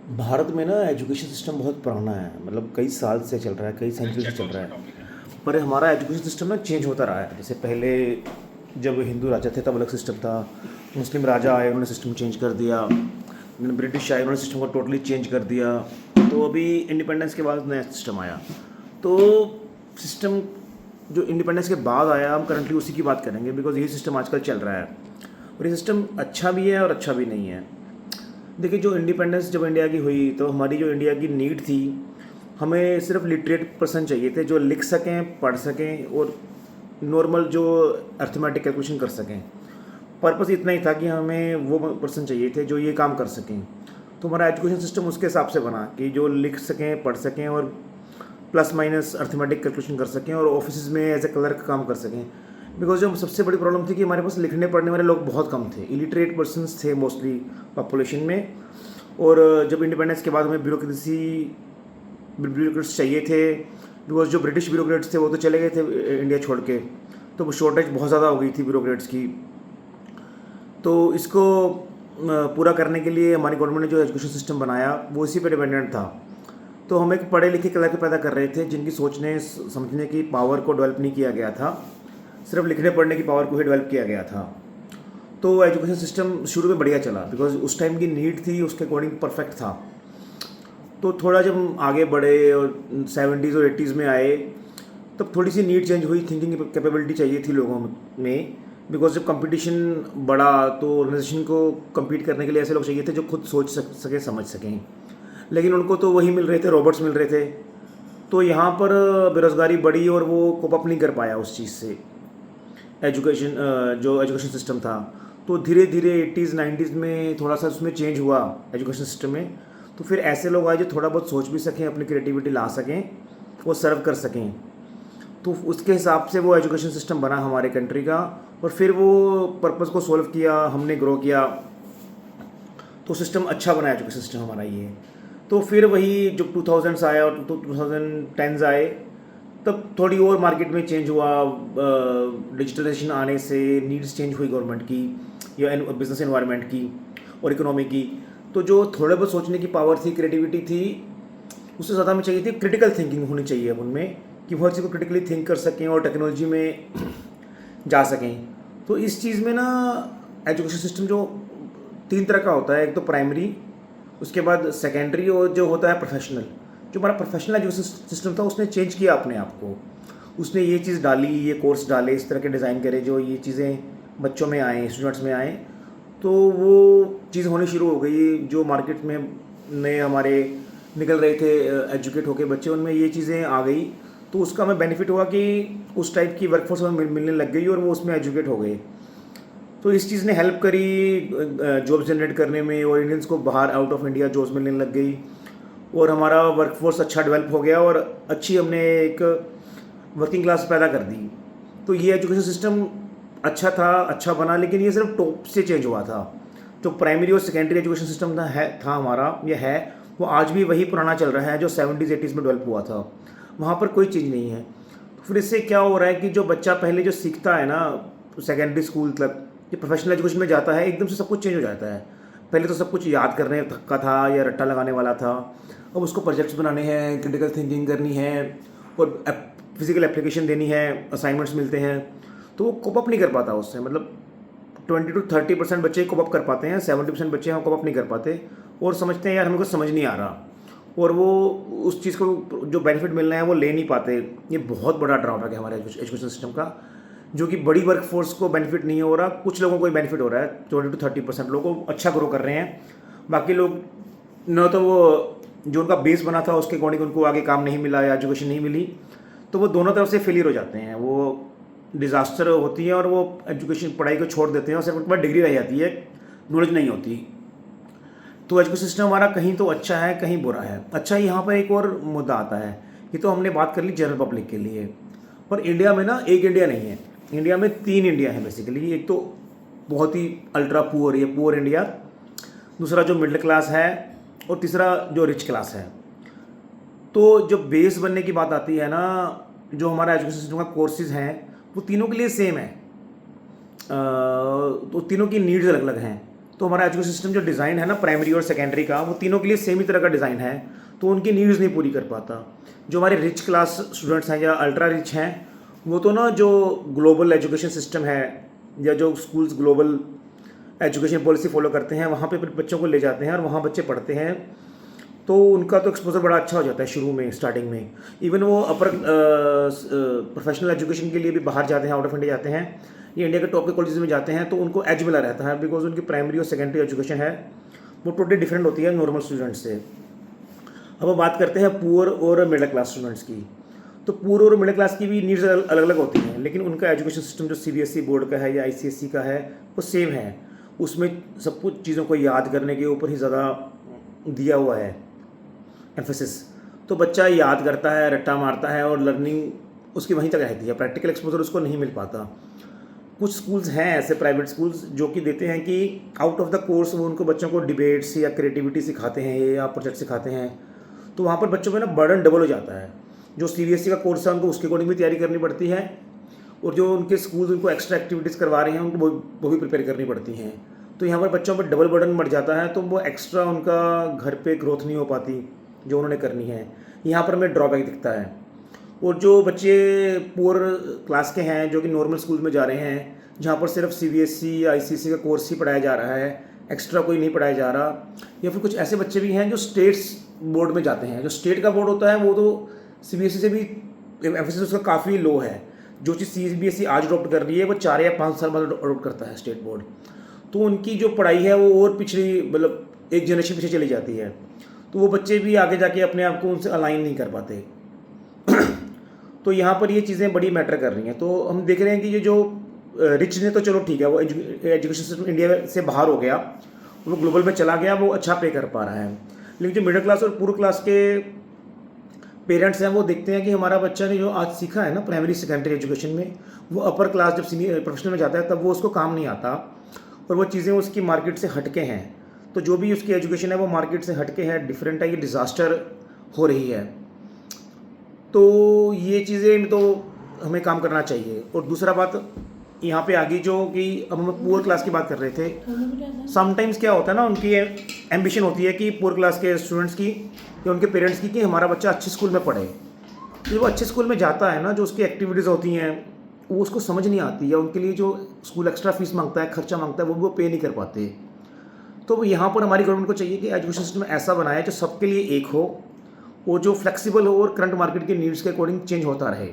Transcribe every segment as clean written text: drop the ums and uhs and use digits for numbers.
भारत में ना education system बहुत पुराना है, मतलब कई साल से चल रहा है, कई सेंचुरी से चल रहा है। पर हमारा एजुकेशन सिस्टम ना चेंज होता रहा है। जैसे पहले जब हिंदू राजा थे तब अलग सिस्टम था, मुस्लिम राजा आए उन्होंने सिस्टम चेंज कर दिया, ब्रिटिश आए उन्होंने सिस्टम को टोटली चेंज कर दिया। तो अभी इंडिपेंडेंस के बाद नया सिस्टम आया। तो सिस्टम जो इंडिपेंडेंस के बाद आया हम करंटली उसी की बात करेंगे, बिकॉज यही सिस्टम आजकल चल रहा है। और ये सिस्टम अच्छा भी है और अच्छा भी नहीं है। देखिए, जो इंडिपेंडेंस जब इंडिया की हुई तो हमारी जो इंडिया की नीड थी, हमें सिर्फ लिटरेट पर्सन चाहिए थे जो लिख सकें, पढ़ सकें और नॉर्मल जो अर्थमेटिक कैलकुलेशन कर सकें। पर्पस इतना ही था कि हमें वो पर्सन चाहिए थे जो ये काम कर सकें। तो हमारा एजुकेशन सिस्टम उसके हिसाब से बना कि जो लिख सकें, पढ़ सकें और प्लस माइनस अर्थमेटिक कैलकुलेशन कर सकें और ऑफिस में एज ए क्लर्क काम कर सकें। बिकॉज जो सबसे बड़ी प्रॉब्लम थी कि हमारे पास लिखने पढ़ने वाले लोग बहुत कम थे, इलिटरेट पर्सनस थे मोस्टली पॉपुलेशन में। और जब इंडिपेंडेंस के बाद हमें ब्यूरोक्रेट्स चाहिए थे, बिकॉज जो ब्रिटिश ब्यूरोक्रेट्स थे वो तो चले गए थे इंडिया छोड़ के, तो शॉर्टेज बहुत ज़्यादा हो गई थी ब्यूरोक्रेट्स की। तो इसको पूरा करने के लिए हमारी गवर्नमेंट ने जो एजुकेशन सिस्टम बनाया वो इसी पे डिपेंडेंट था। तो हम एक पढ़े लिखे क्लर्क पैदा कर रहे थे जिनकी सोचने समझने की पावर को डेवलप नहीं किया गया था, सिर्फ लिखने पढ़ने की पावर को ही डेवलप किया गया था। तो एजुकेशन सिस्टम शुरू में बढ़िया चला बिकॉज उस टाइम की नीड थी, उसके अकॉर्डिंग परफेक्ट था। तो थोड़ा जब हम आगे बढ़े और 70s और 80s में आए, तब थोड़ी सी नीड चेंज हुई, थिंकिंग कैपेबिलिटी चाहिए थी लोगों में। बिकॉज जब कंपटीशन बढ़ा तो ऑर्गेनाइजेशन को compete करने के लिए ऐसे लोग चाहिए थे जो खुद सोच सके, समझ सकें। लेकिन उनको तो वही मिल रहे थे, रॉबर्ट्स मिल रहे थे। तो यहाँ पर बेरोज़गारी बढ़ी और वो कोप अप नहीं कर पाया उस चीज़ से। जो एजुकेशन सिस्टम था, तो धीरे धीरे 80s 90s में थोड़ा सा उसमें चेंज हुआ एजुकेशन सिस्टम में। तो फिर ऐसे लोग आए जो थोड़ा बहुत सोच भी सकें, अपनी क्रिएटिविटी ला सकें, वो सर्व कर सकें। तो उसके हिसाब से वो एजुकेशन सिस्टम बना हमारे कंट्री का। और फिर वो पर्पज़ को सॉल्व किया, हमने ग्रो किया, तो सिस्टम अच्छा बना एजुकेशन सिस्टम हमारा ये। तो फिर वही जब 2000s आया और 2010s आए, तब थोड़ी और मार्केट में चेंज हुआ। डिजिटलाइजेशन आने से नीड्स चेंज हुई गवर्नमेंट की या बिजनेस एनवायरनमेंट की और इकोनॉमी की। तो जो थोड़े बहुत सोचने की पावर थी, क्रिएटिविटी थी, उससे ज़्यादा हमें चाहिए थी क्रिटिकल थिंकिंग होनी चाहिए अब उनमें, कि वो हर चीज़ को क्रिटिकली थिंक कर सकें और टेक्नोलॉजी में जा सकें। तो इस चीज़ में ना एजुकेशन सिस्टम जो 3 तरह का होता है, एक तो प्राइमरी, उसके बाद सेकेंडरी और जो होता है प्रोफेशनल। जो हमारा प्रोफेशनल एजुकेशन सिस्टम था उसने चेंज किया अपने आप को, उसने ये चीज़ डाली, ये कोर्स डाले, इस तरह के डिज़ाइन करे जो ये चीज़ें बच्चों में आए, स्टूडेंट्स में आए। तो वो चीज़ होनी शुरू हो गई। जो मार्केट में नए हमारे निकल रहे थे एजुकेट होके बच्चे, उनमें ये चीज़ें आ गई। तो उसका हमें बेनिफिट हुआ कि उस टाइप की वर्कफोर्स हमें मिलने लग गई और वो उसमें एजुकेट हो गए। तो इस चीज़ ने हेल्प करी जॉब्स जनरेट करने में, और इंडियंस को बाहर आउट ऑफ इंडिया जॉब्स मिलने लग गई और हमारा वर्कफोर्स अच्छा डेवलप हो गया और अच्छी हमने एक वर्किंग क्लास पैदा कर दी। तो ये एजुकेशन सिस्टम अच्छा था, अच्छा बना, लेकिन ये सिर्फ टॉप से चेंज हुआ था। जो प्राइमरी और सेकेंडरी एजुकेशन सिस्टम था हमारा, ये है, वो आज भी वही पुराना चल रहा है जो 70s 80s में डेवलप हुआ था। वहाँ पर कोई चीज़ नहीं है। तो फिर इससे क्या हो रहा है कि जो बच्चा पहले जो सीखता है ना सेकेंडरी स्कूल तक, ये प्रोफेशनल एजुकेशन में जाता है, एकदम से सब कुछ चेंज हो जाता है। पहले तो सब कुछ याद करने का था या रट्टा लगाने वाला था, अब उसको प्रोजेक्ट्स बनाने हैं, क्रिटिकल थिंकिंग करनी है और फिजिकल एप्लीकेशन देनी है, असाइनमेंट्स मिलते हैं। तो वो कोप अप नहीं कर पाता उससे। मतलब 20 to 30% बच्चे कोप अप कर पाते हैं, 70% बच्चे हैं कोप अप नहीं कर पाते और समझते हैं यार हमें कुछ समझ नहीं आ रहा, और वो उस चीज़ को जो बेनिफिट मिलना है वो ले नहीं पाते। ये बहुत बड़ा ड्रॉबैक है हमारे एजुकेशन सिस्टम का, जो कि बड़ी वर्क फोर्स को बेनिफिट नहीं हो रहा, कुछ लोगों को ही बेनिफिट हो रहा है। 20 to 30% लोग अच्छा ग्रो कर रहे हैं, बाकी लोग न तो वो जो उनका बेस बना था उसके अकॉर्डिंग उनको आगे काम नहीं मिला या एजुकेशन नहीं मिली, तो वो दोनों तरफ से फेलियर हो जाते हैं, वो डिज़ास्टर होती है और वो एजुकेशन पढ़ाई को छोड़ देते हैं और सिर्फ उनके पास डिग्री रह जाती है, नॉलेज नहीं होती। तो एजुकेशन सिस्टम हमारा कहीं तो अच्छा है, कहीं बुरा है। अच्छा, यहाँ पर एक और मुद्दा आता है, ये तो हमने बात कर ली जनरल पब्लिक के लिए, पर इंडिया में ना एक इंडिया नहीं है, इंडिया में 3 इंडिया है बेसिकली। एक तो बहुत ही अल्ट्रा पुअर, ये पुअर इंडिया, दूसरा जो मिडिल क्लास है, और तीसरा जो रिच क्लास है। तो जो बेस बनने की बात आती है ना, जो हमारा एजुकेशन सिस्टम का कोर्सेज हैं वो तीनों के लिए सेम है। तो तीनों की नीड्स अलग अलग हैं। तो हमारा एजुकेशन सिस्टम जो डिज़ाइन है ना प्राइमरी और सेकेंडरी का, वो तीनों के लिए सेम ही तरह का डिज़ाइन है, तो उनकी नीड्स नहीं पूरी कर पाता। जो हमारे रिच क्लास स्टूडेंट्स हैं या अल्ट्रा रिच हैं, वो तो ना जो ग्लोबल एजुकेशन सिस्टम है या जो schools global education policy follow करते हैं, वहाँ पे अपने बच्चों को ले जाते हैं और वहाँ बच्चे पढ़ते हैं, तो उनका तो एक्सपोजर बड़ा अच्छा हो जाता है शुरू में, स्टार्टिंग में। इवन वो अपर प्रोफेशनल एजुकेशन के लिए भी बाहर जाते हैं, आउट ऑफ इंडिया जाते हैं या इंडिया के टॉप के कॉलेजेस में जाते हैं, तो उनको एज मिला रहता है, बिकॉज उनकी प्राइमरी और सेकेंडरी एजुकेशन है वो टोटली डिफरेंट होती है नॉर्मल स्टूडेंट्स से। अब हम बात करते हैं पुअर और मिडिल क्लास स्टूडेंट्स की। तो पुअर और मिडिल क्लास की भी नीड्स अलग अलग होती हैं, लेकिन उनका एजुकेशन सिस्टम जो सीबीएसई बोर्ड का है या आईसीएसई का है वो सेम है। उसमें सब कुछ चीज़ों को याद करने के ऊपर ही ज़्यादा दिया हुआ है एम्फेसिस। तो बच्चा याद करता है, रट्टा मारता है और लर्निंग उसकी वहीं तक रहती है, प्रैक्टिकल एक्सपोजर उसको नहीं मिल पाता। कुछ स्कूल्स हैं ऐसे प्राइवेट स्कूल्स जो कि देते हैं कि आउट ऑफ द कोर्स वो उनको बच्चों को डिबेट्स या क्रिएटिविटी सिखाते हैं या प्रोजेक्ट सिखाते हैं, तो वहाँ पर बच्चों में ना बर्डन डबल हो जाता है। जो सीबीएसई का कोर्स है उनको उसके अकॉर्डिंग भी तैयारी करनी पड़ती है, और जो उनके स्कूल उनको एक्स्ट्रा एक्टिविटीज़ करवा रहे हैं उनको वो भी प्रिपेयर करनी पड़ती हैं। तो यहाँ पर बच्चों पर डबल बर्डन बढ़ जाता है, तो वो एक्स्ट्रा उनका घर पे ग्रोथ नहीं हो पाती जो उन्होंने करनी है। यहाँ पर हमें ड्रॉबैक दिखता है। और जो बच्चे पुअर क्लास के हैं जो कि नॉर्मल स्कूल में जा रहे हैं, जहाँ पर सिर्फ सीबीएसई या आईसीएसई का कोर्स ही पढ़ाया जा रहा है, एक्स्ट्रा कोई नहीं पढ़ाया जा रहा, या फिर कुछ ऐसे बच्चे भी हैं जो स्टेट्स बोर्ड में जाते हैं। जो स्टेट का बोर्ड होता है वो तो सीबीएसई से भी एम्फेसिस उसका काफ़ी लो है। जो चीज़ सीबीएसई आज अडॉप्ट कर रही है वो 4 या 5 साल बाद अडॉप्ट करता है स्टेट बोर्ड, तो उनकी जो पढ़ाई है वो और पिछड़ी, मतलब एक जनरेशन पीछे चली जाती है, तो वो बच्चे भी आगे जाके अपने आप को उनसे अलाइन नहीं कर पाते। तो यहाँ पर ये चीज़ें बड़ी मैटर कर रही हैं। तो हम देख रहे हैं कि ये जो रिच ने तो चलो ठीक है, वो एजुकेशन सिस्टम इंडिया से बाहर हो गया, वो ग्लोबल में चला गया, वो अच्छा पे कर पा रहा है। लेकिन जो मिडिल क्लास और पूर्व क्लास के पेरेंट्स हैं वो देखते हैं कि हमारा बच्चा ने जो आज सीखा है ना प्राइमरी सेकेंडरी एजुकेशन में, वो अपर क्लास जब सीनियर प्रोफेशनल में जाता है तब वो उसको काम नहीं आता, और वो चीज़ें उसकी मार्केट से हटके हैं। तो जो भी उसकी एजुकेशन है वो मार्केट से हटके है, डिफरेंट है, ये डिज़ास्टर हो रही है। तो ये चीज़ें तो हमें काम करना चाहिए। और दूसरा बात यहाँ पे आ गई जो कि अब हम पुअर क्लास की बात कर रहे थे। समटाइम्स क्या होता है ना, उनकी एम्बिशन होती है कि पुअर क्लास के स्टूडेंट्स की या उनके पेरेंट्स की कि हमारा बच्चा अच्छे स्कूल में पढ़े। जब वो अच्छे स्कूल में जाता है ना, जो उसकी एक्टिविटीज़ होती हैं वो उसको समझ नहीं आती, या उनके लिए जो स्कूल एक्स्ट्रा फीस मांगता है, खर्चा मांगता है, वो पे नहीं कर पाते। तो यहाँ पर हमारी गवर्नमेंट को चाहिए कि एजुकेशन सिस्टम ऐसा बनाए जो सबके लिए एक हो, और जो फ्लेक्सिबल हो और करंट मार्केट के नीड्स के अकॉर्डिंग चेंज होता रहे।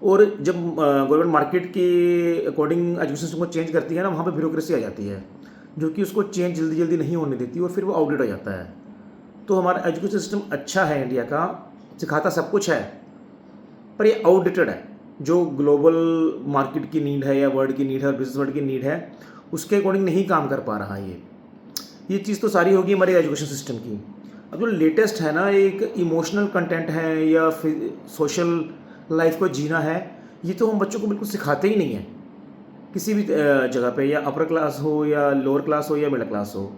और जब गवर्नमेंट मार्केट के अकॉर्डिंग एजुकेशन सिस्टम को चेंज करती है ना, वहाँ पे ब्यूरोक्रेसी आ जाती है जो कि उसको चेंज जल्दी जल्दी नहीं होने देती, और फिर वो आउटडेट हो जाता है। तो हमारा एजुकेशन सिस्टम अच्छा है इंडिया का, सिखाता सब कुछ है, पर ये आउटडेटेड है। जो ग्लोबल मार्केट की नीड है या वर्ल्ड की नीड है, बिजनेस वर्ल्ड की नीड है, उसके अकॉर्डिंग नहीं काम कर पा रहा ये चीज़ तो सारी होगी हमारे एजुकेशन सिस्टम की। अब जो लेटेस्ट है ना, एक इमोशनल कंटेंट है या फिर सोशल लाइफ को जीना है, ये तो हम बच्चों को बिल्कुल सिखाते ही नहीं है किसी भी जगह पे, या अपर क्लास हो या लोअर क्लास हो या मिडिल क्लास हो।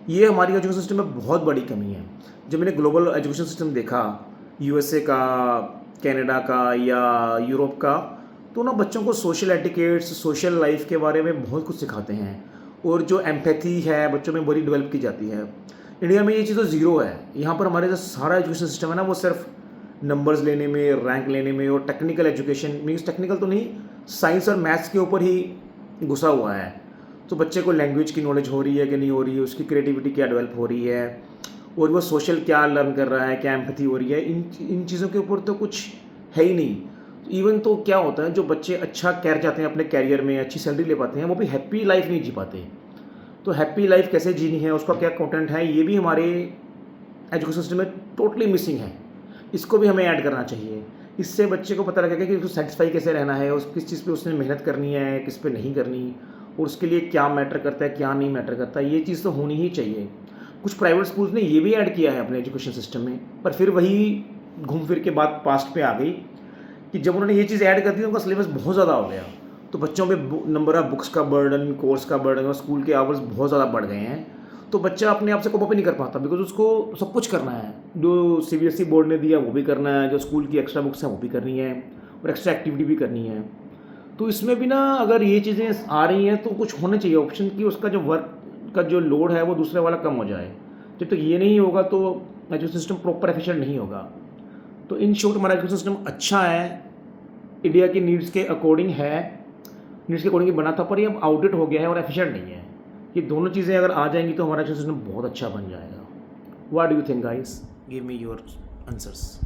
ये हमारी एजुकेशन सिस्टम में बहुत बड़ी कमी है। जब मैंने ग्लोबल एजुकेशन सिस्टम देखा, यूएसए का, कनाडा का या यूरोप का, तो ना बच्चों को सोशल एटिकेट्स, सोशल लाइफ के बारे में बहुत कुछ सिखाते हैं, और जो एम्पैथी है बच्चों में बड़ी डेवलप की जाती है। इंडिया में ये चीज़ तो ज़ीरो है। यहाँ पर हमारे जो सारा एजुकेशन सिस्टम है ना, वो सिर्फ नंबर्स लेने में, रैंक लेने में, और टेक्निकल एजुकेशन मीन्स टेक्निकल तो नहीं, साइंस और मैथ्स के ऊपर ही घुसा हुआ है। तो बच्चे को लैंग्वेज की नॉलेज हो रही है कि नहीं हो रही है, उसकी क्रिएटिविटी क्या डेवलप हो रही है, और वो सोशल क्या लर्न कर रहा है, क्या एम्पैथी हो रही है, इन चीज़ों के ऊपर तो कुछ है ही नहीं। इवन तो क्या होता है, जो बच्चे अच्छा कर जाते हैं अपने कैरियर में, अच्छी सैलरी ले पाते हैं, वो भी हैप्पी लाइफ नहीं जी पाते। तो हैप्पी लाइफ कैसे जीनी है, उसका क्या कंटेंट है, ये भी हमारे एजुकेशन सिस्टम में टोटली मिसिंग है। इसको भी हमें ऐड करना चाहिए। इससे बच्चे को पता लगेगा कि उसको सेटिस्फाई कैसे रहना है, उस किस चीज़ पे उसने मेहनत करनी है, किस पे नहीं करनी, और उसके लिए क्या मैटर करता है, क्या नहीं मैटर करता है। ये चीज़ तो होनी ही चाहिए। कुछ प्राइवेट स्कूल्स ने ये भी ऐड किया है अपने एजुकेशन सिस्टम में, पर फिर वही घूम फिर के बात पास्ट पे आ गई कि जब उन्होंने ये चीज़ ऐड कर दी उनका सिलेबस बहुत ज़्यादा हो गया, तो बच्चों पे नंबर ऑफ बुक्स का बर्डन, कोर्स का बर्डन और स्कूल के आवर्स बहुत ज़्यादा बढ़ गए हैं। तो बच्चा अपने आप से कोप अप नहीं कर पाता, बिकॉज उसको सब कुछ करना है। जो सीबीएसई बोर्ड ने दिया वो भी करना है, जो स्कूल की एक्स्ट्रा बुक्स हैं वो भी करनी है, और एक्स्ट्रा एक्टिविटी भी करनी है। तो इसमें भी ना अगर ये चीज़ें आ रही हैं तो कुछ होना चाहिए ऑप्शन कि उसका जो वर्क का जो लोड है वो दूसरे वाला कम हो जाए। जब तक ये नहीं होगा तो एजुकेशन सिस्टम प्रॉपर एफिशिएंट नहीं होगा। तो इन शॉर्ट हमारा एजुकेशन सिस्टम अच्छा है, इंडिया की नीड्स के अकॉर्डिंग है, नीड्स के अकॉर्डिंग बना था, पर ये अब आउटडेट हो गया है और एफिशिएंट नहीं है। ये दोनों चीज़ें अगर आ जाएंगी तो हमारा एजुकेशन सिस्टम बहुत अच्छा बन जाएगा। What do you think guys? Give me your answers.